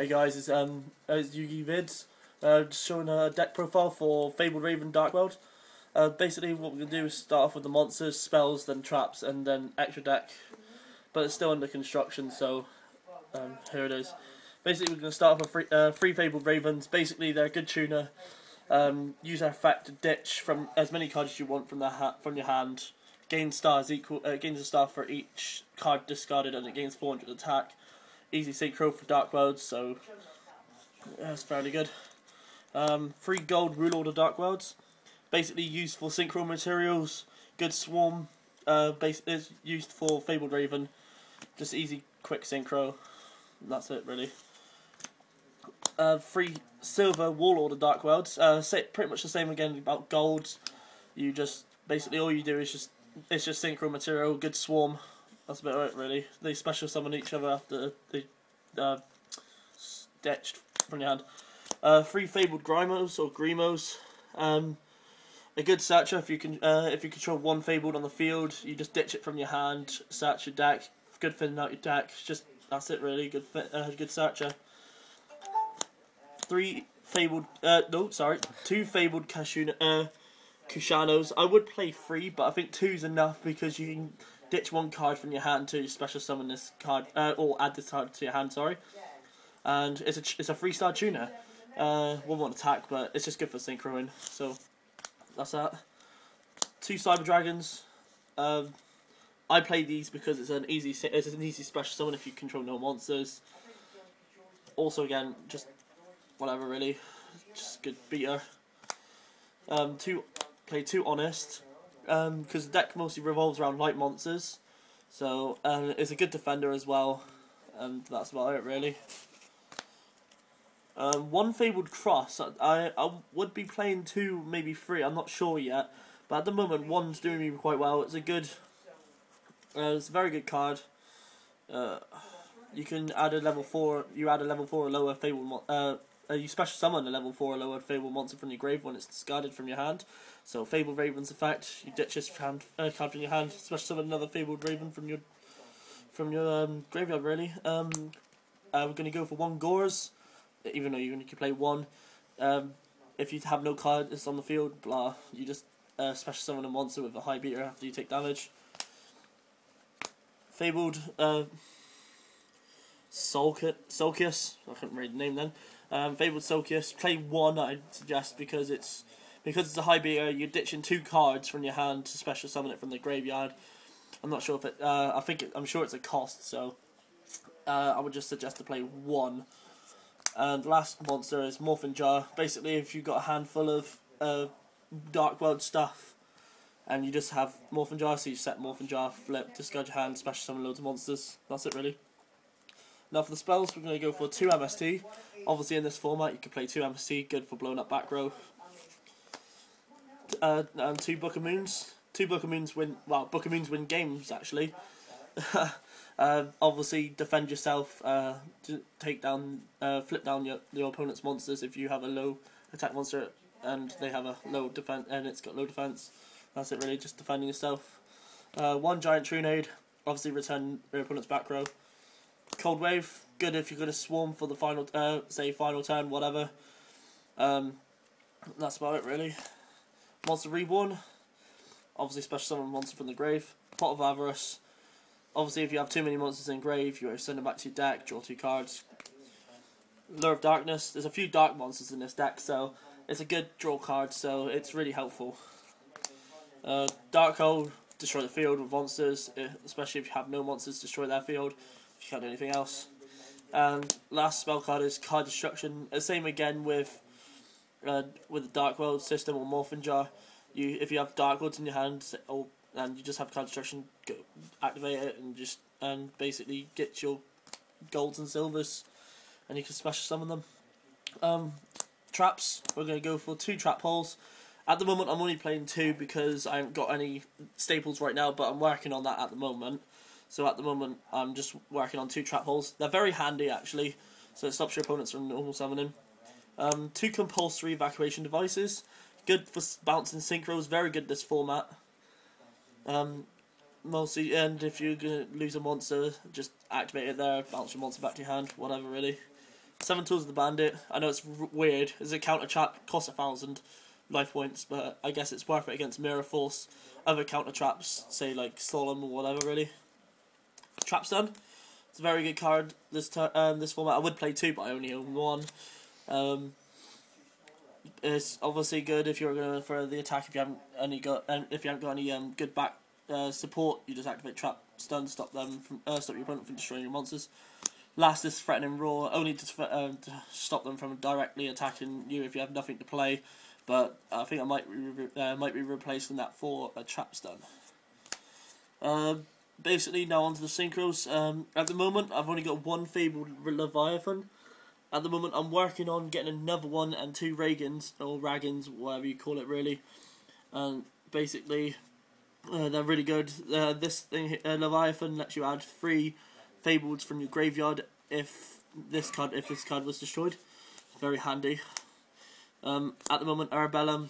Hey guys, it's Yugi Vids, just showing a deck profile for Fabled Raven Darkworld. Basically what we're going to do is start off with the monsters, spells, then traps, and then extra deck. But it's still under construction, so here it is. Basically we're going to start off with three Fabled Ravens. Basically they're a good tuner. Use their effect to ditch from as many cards as you want from your hand. Gains a star for each card discarded, and it gains 400 attack. Easy synchro for Darkworld, so that's fairly good. 3 gold Rule Order Darkworlds. Basically used for synchro materials. Good swarm. Is used for Fabled Raven. Just easy, quick synchro. And that's it really. 3 silver Wall Order Darkworlds. Pretty much the same again about gold. You just basically all you do is it's just synchro material. Good swarm. That's about it really. They special summon each other after they ditched from your hand. 3 fabled Grimos or Grimos. A good searcher if you control 1 fabled on the field, you just ditch it from your hand, search your deck. Good filling out your deck. That's it really. Good searcher. 2 fabled Kushanos. I would play 3, but I think 2's enough because you can ditch 1 card from your hand to special summon this card, or add this card to your hand. Sorry, and it's a 3-star tuner. 1/1 attack, but it's just good for synchroing. So that's that. 2 Cyber Dragons. I play these because it's an easy special summon if you control no monsters. Also, again, just whatever really, just good beater. Play 2 Honest. Because the deck mostly revolves around light monsters, so it's a good defender as well, and that's about it really. 1 Fabled Cross. I would be playing 2, maybe 3. I'm not sure yet, but at the moment 1's doing me quite well. It's a very good card. You can add a level 4. You add a level 4 or lower Fabled. You special summon a level 4 or lower Fabled monster from your grave when it's discarded from your hand. So Fabled Raven's effect, you ditch this card from your hand, special summon another Fabled Raven from your graveyard really. We're going to go for 1 Gores, even though you only can play 1. If you have no card that's on the field, blah, you just special summon a monster with a high beater after you take damage. Fabled Sulcius, I couldn't read the name then. Fabled Sulcius, play 1 I'd suggest because it's a high beater. You're ditching 2 cards from your hand to special summon it from the graveyard. I'm not sure if it. I'm sure it's a cost, so I would just suggest to play 1. And last monster is Morphin Jar. Basically, if you've got a handful of Darkworld stuff, and you just have Morphin Jar, so you set Morphin Jar, flip, discard your hand, special summon loads of monsters. That's it really. Now for the spells, we're going to go for 2 MST. Obviously in this format you can play 2 MST, good for blowing up back row. And 2 Book of Moons. 2 Book of Moons win, well, Book of Moons win games actually. Obviously defend yourself, take down, flip down your opponent's monsters if you have a low attack monster and they have a low defense, and it's got low defense. That's it really, just defending yourself. 1 Giant Trunade, obviously return your opponent's back row. Cold Wave, good if you're going to swarm for the final, final turn, whatever. That's about it really. Monster Reborn, obviously special summon a monster from the grave. Pot of Avarice, obviously if you have too many monsters in grave, you send them back to your deck, draw 2 cards. Lure of Darkness, there's a few dark monsters in this deck, so it's a good draw card, so it's really helpful. Darkhold, destroy the field with monsters, especially if you have no monsters, destroy their field. You can't do anything else. And last spell card is Card Destruction. Same again with the Darkworld system or Morphin Jar. If you have Darkworlds in your hand, and you just have Card Destruction, activate it and basically get your golds and silvers, and you can special summon them. Traps. We're going to go for 2 trap holes. At the moment, I'm only playing 2 because I haven't got any staples right now, but I'm working on that at the moment. So at the moment, I'm just working on 2 trap holes. They're very handy actually, so it stops your opponents from normal summoning. 2 compulsory evacuation devices, good for bouncing synchros. Very good this format. Mostly, and if you're gonna lose a monster, just activate it there, bounce your monster back to your hand, whatever really. 7 Tools of the Bandit. I know it's weird. As a counter trap, costs 1,000 life points, but I guess it's worth it against Mirror Force. Other counter traps, say like Solemn or whatever, really. Trap Stun. It's a very good card this format. I would play 2, but I only own 1. It's obviously good if you're going for the attack. If you haven't got any good back support, you just activate Trap Stun, stop your opponent from destroying your monsters. Last is Threatening Roar, only to stop them from directly attacking you if you have nothing to play. But I think I might be replacing that for a Trap Stun. Basically, now onto the synchros. At the moment, I've only got 1 Fabled Leviathan. At the moment, I'm working on getting another one and 2 Reagans, or Ragans, whatever you call it, really. And basically, they're really good. This thing, Leviathan, lets you add 3 Fableds from your graveyard if this card was destroyed. It's very handy. At the moment, Arabellum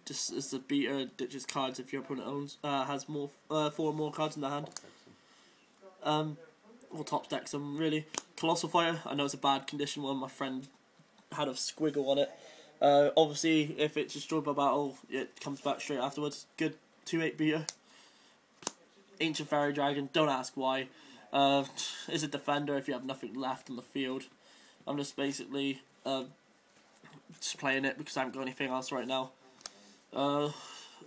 just is a beater, ditches cards if your opponent has 4 or more cards in their hand. Or top decks them, really. Colossal Fire, I know it's a bad condition one, my friend had a squiggle on it. Obviously, if it's destroyed by battle, it comes back straight afterwards. Good 2/8 beater. Ancient Fairy Dragon, don't ask why. Is a defender if you have nothing left on the field. I'm just basically just playing it because I haven't got anything else right now.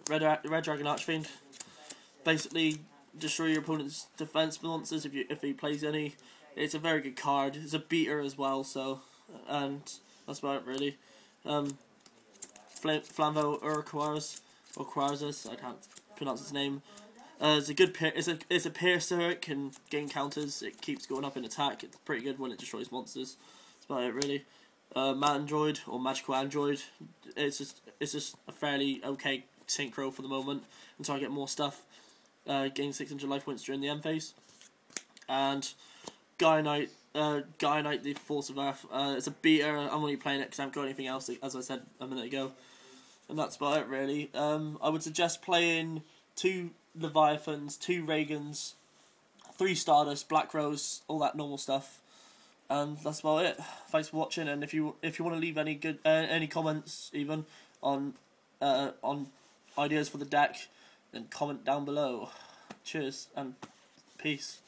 Red Dragon Archfiend. Basically, destroy your opponent's defense monsters if he plays any. It's a very good card. It's a beater as well, so that's about it really. Flambeau Urquhart or Quarzes, I can't pronounce his name. It's a good it's a piercer. It can gain counters. It keeps going up in attack. It's pretty good when it destroys monsters. That's about it really. Mandroid or Magical Android. It's just a fairly okay synchro for the moment until I get more stuff. Gain 600 life points during the end phase. And Gaia Knight, the Force of Earth. It's a beater. I'm only playing it because I haven't got anything else, as I said a minute ago. And that's about it really. I would suggest playing 2 Leviathans, 2 Reagans, 3 Stardust, Black Rose, all that normal stuff. And that's about it. Thanks for watching, and if you want to leave any comments even on ideas for the deck, then comment down below. Cheers and peace.